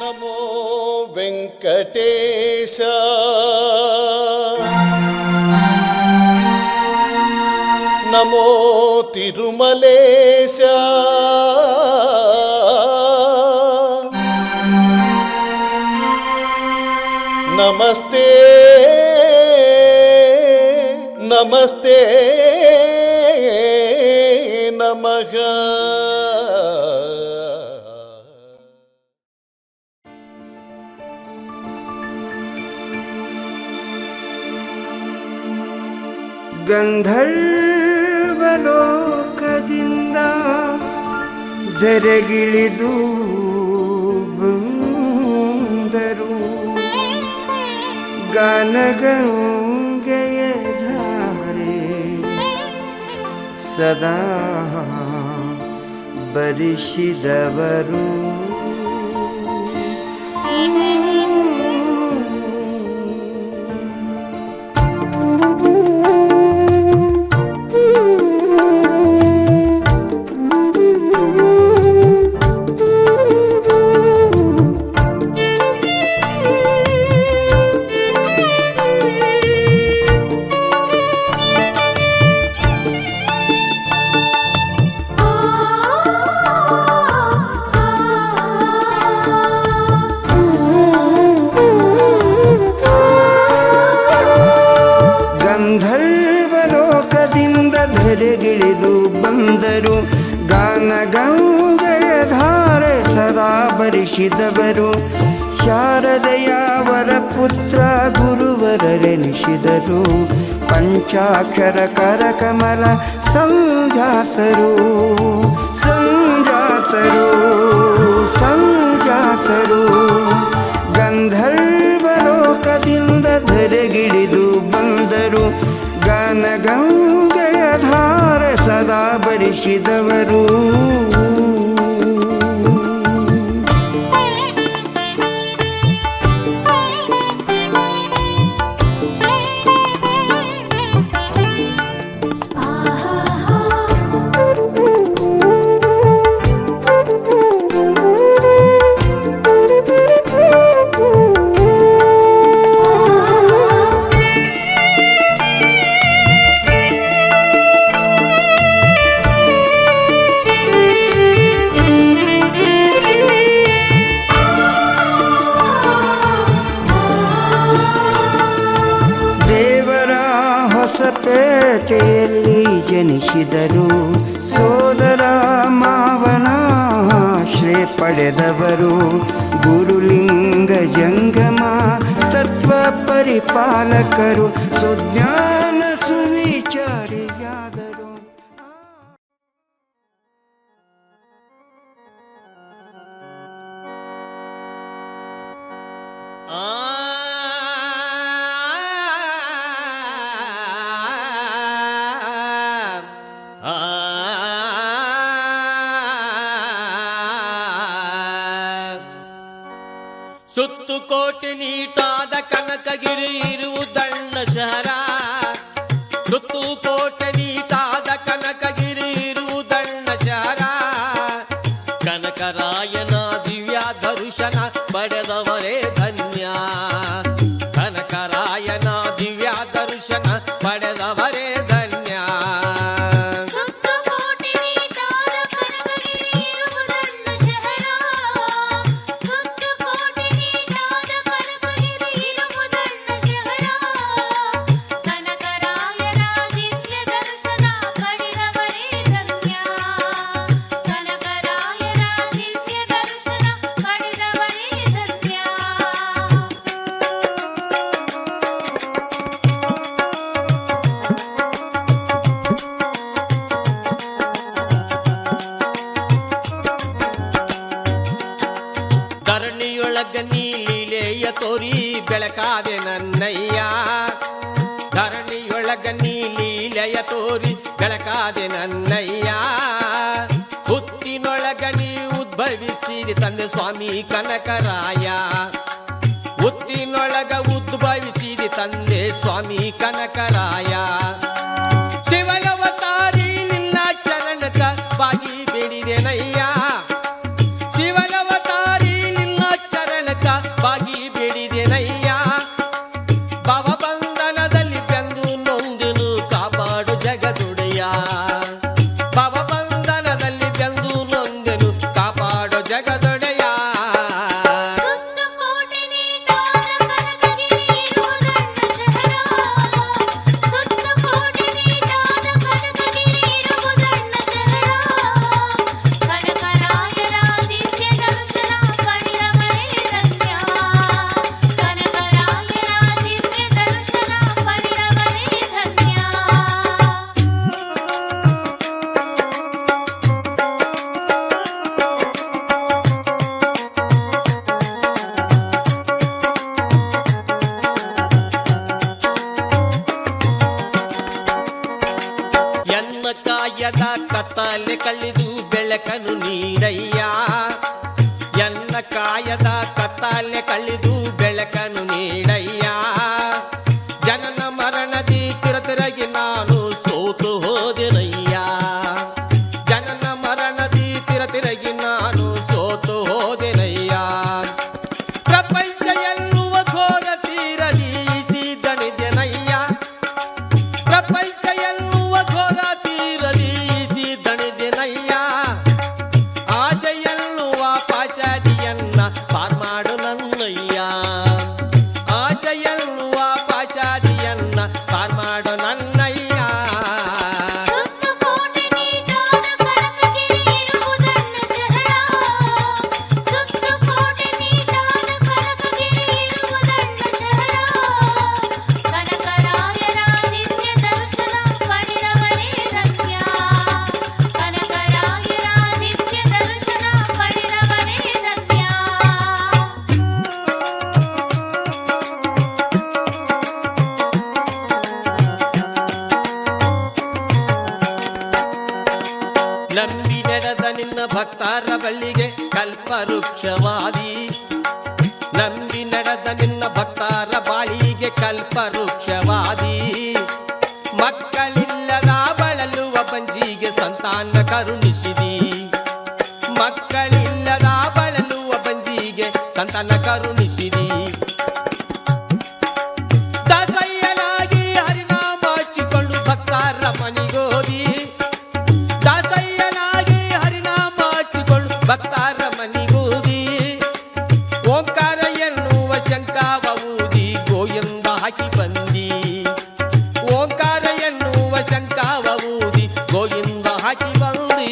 ನಮೋ ವೆಂಕಟೇಶ ನಮೋ ತಿರುಮಲೇಶ ನಮಸ್ತೆ ನಮಸ್ತೆ ನಮಃ. ಗಂಧರ್ವಲೋಕದಿಂದ ಧರೆಗಿಳಿದು ಬಂದರು ಗಾನಗಂಗೆಯ ಧಾರೆ ಸದಾ ಬರಿಸಿದವರು ಗಂಧರ್ವಲೋಕದಿಂದ ಧರೆಗಿಳಿದು ಬಂದರು ಗಾನಗಂಗೆಯ ಧಾರೆ ಸದಾ ಬರಿಸಿದವರು ಶಾರದೆಯವರ ಪುತ್ರ ಗುರುವರರೆನಿಸಿದರು ಪಂಚಾಕ್ಷರ ಕರಕಮಲ ಸಂಜಾತರು ಸಂಜಾತರು ಸಂಜಾತರು ಗಂಧರ್ವಲೋಕದಿಂದ ಧರೆಗಿಳಿದು ಬಂದರು ಗಾನಗಂಗೆಯ ಧಾರೆ ಸದಾ ಬರಿಸಿದವರು ಹೊಸಪೇಟೆಯಲ್ಲಿ ಜನಿಸಿದರು ಸೋದರ ಮಾವನ ಆಶ್ರಯ ಪಡೆದವರು ಗುರುಲಿಂಗ ಜಂಗಮ ತತ್ವ ಪರಿಪಾಲಕರು ಸುಜ್ಞಾನ ಸುವಿಚಾರಿಯಾದರು. ಸುತ್ತು ಕೋಟಿ ನೀಟಾದ ಕನಕಗಿರಿ ಇರುವುದಣ್ಣ ಶಹರ ಸುತ್ತು ಕೋಟಿ ನೀಟಾದ ಕನಕಗಿರಿ ಇರುವುದಣ್ಣ ಶಹರ ಕನಕರಾಯನ ದಿವ್ಯ ದರ್ಶನ ಪಡೆದವರೇ ಧನ್ಯ ಕನಕರಾಯನ ದಿವ್ಯ ದರ್ಶನ ಪಡೆದವರೇ ಧನ್ಯ. ಧರಣಿಯೊಳಗ ನೀಲೀಲೆಯ ತೋರಿ ಬೆಳಕಾದೆ ನನ್ನಯ್ಯ ಧರಣಿಯೊಳಗ ನೀಲೀಲೆಯ ತೋರಿ ಬೆಳಕಾದೆ ನನ್ನಯ್ಯ ಹುತ್ತಿನೊಳಗ ನೀ ಉದ್ಭವಿಸಿದ ತಂದೆ ಸ್ವಾಮಿ ಕನಕರಾಯ ಹುತ್ತಿನೊಳಗ ಉದ್ಭವಿಸಿದ ತಂದೆ ಸ್ವಾಮಿ ಕನಕರಾಯ ಶಿವನವತಾರಿ ನಿನ್ನ ಚರಣಕ ಬಾಗಿ ಬೇಡಿದೆನಯ್ಯ ಶಿವನವತಾರಿ ನಿನ್ನ ಚರಣ ಕಾಯದ ಕತ್ತಲೆ ಕಳೆದು ಬೆಳಕನ್ನು ನೀಡಯ್ಯ. ಎನ್ನ ಕಾಯದ ಕತ್ತಲೆ ಕಳೆದು ಬೆಳಕನ್ನು ನೀಡಯ್ಯ. ಜನನ ಮರಣದಿ ತಿರತಿರಗಿ ನಾನು ಸೋತು ಹೋದೆನಯ್ಯ. ಜನನ ಮರಣದಿ ತಿರತಿರಗಿ ನಾನು ಸೋತು ಹೋದೆನಯ್ಯ. ಪ್ರಪಂಚ ಎನ್ನುವ ಘೋರ ತೀರದೀಸಿ ದಣಿದೆನಯ್ಯ. ಪ್ರಪಂಚ ಎನ್ನುವ ಘೋರ ತೀರದೀಸಿ ದಣಿದೆನಯ್ಯ. ಆಶೆ ಎನ್ನುವ ಪಾಶಾದಿಯನ್ನ ಪಾರ್ ಮಾಡು ನನ್ನಯ್ಯ. ಆಶೆ ಎನ್ನುವ ಪಾಶಾದಿಯನ್ನ ಪಾರ್ ಮಾಡು ನನ್ನಯ್ಯ. ಸುತ್ತು ಕೋಟೆ ನೀಟಾದ ಕನಕಗಿರಿ ಇರುವುದಣ್ಣ ಶಹರ. ಸುತ್ತು ಕೋಟೆ ನೀಟಾದ ಕನಕಗಿರಿ ಇರುವುದಣ್ಣ ಶಹರ. ಕನಕರಾಯರ ದಿವ್ಯ ದರ್ಶನ ಪಡೆದವರೇ ಧನ್ಯ. ಕನಕರಾಯರ ದಿವ್ಯ ದರ್ಶನ ಪಡೆದವರೇ ಧನ್ಯ. ನಂಬಿ ನಡೆದ ನಿನ್ನ ಭಕ್ತರ ಬಳ್ಳಿಗೆ ಕಲ್ಪವೃಕ್ಷವಾದಿ. ನಂಬಿ ನಡೆದ ನಿನ್ನ ಭಕ್ತರ ಬಾಳಿಗೆ ಕಲ್ಪವೃಕ್ಷವಾದಿ. ಮಕ್ಕಳಿಲ್ಲದ ಬಳಲುವ ಬಂಜಿಗೆ ಸಂತಾನ ಕರುಣಿಸಿದಿ. ಮಕ್ಕಳಿಲ್ಲದ ಬಳಲುವ ಬಂಜಿಗೆ ಸಂತಾನ ಕರುಣಿಸಿದಿ. ದಾಸಯ್ಯನಾಗಿ ಹರಿನಾಮ ಹಚ್ಚಿಕೊಂಡು ಭಕ್ತರ ಮನಿಗೋದಿ. ದಾಸಯ್ಯನಾಗಿ ಹರಿನಾಮ ಹಚ್ಚಿಕೊಂಡು ಭಕ್ತರ ಮನಿಗೋದಿ. ಓಂಕಾರ ಎನ್ನುವ ಶಂಕಾವ ಊದಿ ಗೋಯಿಂದ ಹಾಕಿ ಬಂದಿ. ಓಂಕಾರ ಎನ್ನುವ ಶಂಕಾವ ಊದಿ ಗೋಯಿಂದ ಹಾಕಿ ಬಂದಿ.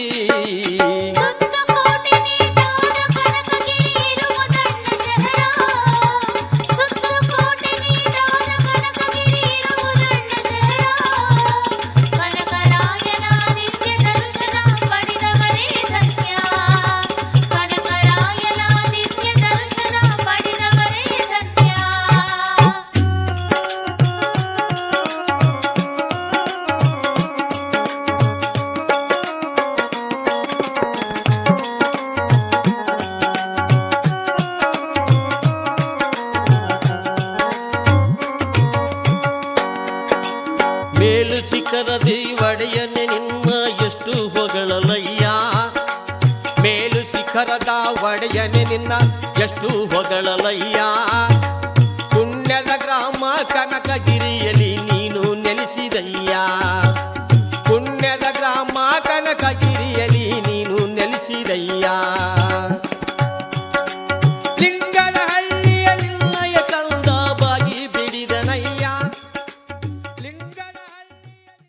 ಸುತ್ತು ಕೋಟೆ ನೀಟಾದ ಕನಕಗಿರಿ ಇರುವುದಣ್ಣ ಶಹರ. ಸುತ್ತು ಕೋಟೆ ನೀಟಾದ ಕನಕಗಿರಿ ಇರುವುದಣ್ಣ ಶಹರ. ಕನಕರಾಯನ ದಿವ್ಯ ದರ್ಶನ ಪಡೆದವರೇ ಧನ್ಯ. ಕನಕರಾಯನ ದಿವ್ಯ ದರ್ಶನ ಪಡೆದವರೇ ಧನ್ಯ. ಮೇಲು ಶಿಖರದಿ ಒಡೆಯನೆ ನಿನ್ನ ಎಷ್ಟು ಹೊಗಳಲಯ್ಯ. ಮೇಲು ಶಿಖರದ ಒಡೆಯನೆ ನಿನ್ನ ಎಷ್ಟು ಹೊಗಳಲಯ್ಯ. ಪುಣ್ಯದ ಗ್ರಾಮ ಕನಕಗಿರಿಯಲ್ಲಿ ನೀನು ನೆಲೆಸಿದಯ್ಯ. ಪುಣ್ಯದ ಗ್ರಾಮ ಕನಕಗಿರಿಯಲ್ಲಿ ನೀನು ನೆಲೆಸಿದಯ್ಯ.